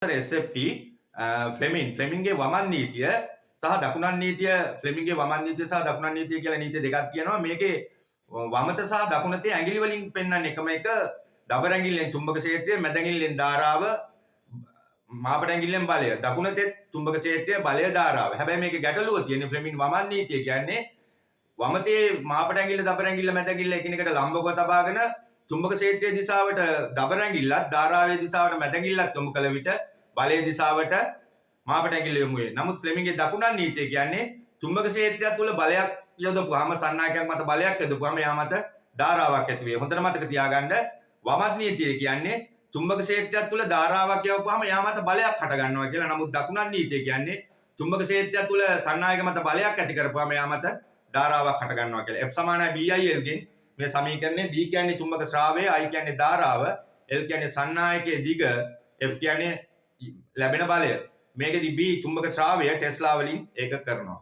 SFT ෆ්ලෙමින්ගේ වමන් නීතිය සහ දකුණන් නීතිය ෆ්ලෙමින්ගේ වමන් නීතිය සහ දකුණන් නීතිය කියලා නීති දෙකක් තියෙනවා. මේකේ වමත සහ දකුණතේ ඇඟිලි වලින් පෙන්වන්නේ එකම එක. දබර ඇඟිල්ලෙන් චුම්බක ක්ෂේත්‍රය, මැද ඇඟිල්ලෙන් ධාරාව, මාපට ඇඟිල්ලෙන් බලය. දකුණතේ චුම්බක ක්ෂේත්‍රය, බලය, ධාරාව. හැබැයි මේකේ ගැටලුව තියෙන්නේ ෆ්ලෙමින් වමන් නීතිය කියන්නේ වමතේ මාපට ඇඟිල්ල, දබර ඇඟිල්ල, මැද ඇඟිල්ල එකිනෙකට ලම්බව තබාගෙන චුම්බක ක්ෂේත්‍රයේ දිශාවට දබර ඇඟිල්ලත්, ධාරාවේ දිශාවට මැද ඇඟිල්ලත් යොමු කළ විට බලයේ දිශාවට මාපට ඇඟිල්ල යොමු වේ. නමුත් ෆ්ලෙමින්ගේ දකුණන් නීතිය කියන්නේ චුම්බක ක්ෂේත්‍රය තුළ බලයක් යොදපුවාම, සන්නායකයක් මත බලයක් යොදපුවාම එයා මත ධාරාවක් ඇති වේ. හොඳට මතක තියාගන්න. වමත් නීතිය කියන්නේ චුම්බක ක්ෂේත්‍රය තුළ ධාරාවක් යවපුවාම එයා මත බලයක් හට ගන්නවා කියලා. නමුත් දකුණන් නීතිය කියන්නේ චුම්බක ක්ෂේත්‍රය තුළ සන්නායක මත බලයක් ඇති කරපුවාම එයා මත ධාරාවක් හට ගන්නවා කියලා. F = BIL ගෙන් මේ සමීකරණය B කියන්නේ චුම්බක ශ්‍රාවය, I කියන්නේ ධාරාව, L කියන්නේ සන්නායකයේ දිග, F කියන්නේ ලැබෙන බලය. මේකෙදි B චුම්බක ශ්‍රාවය ටෙස්ලා වලින් ඒක කරනවා.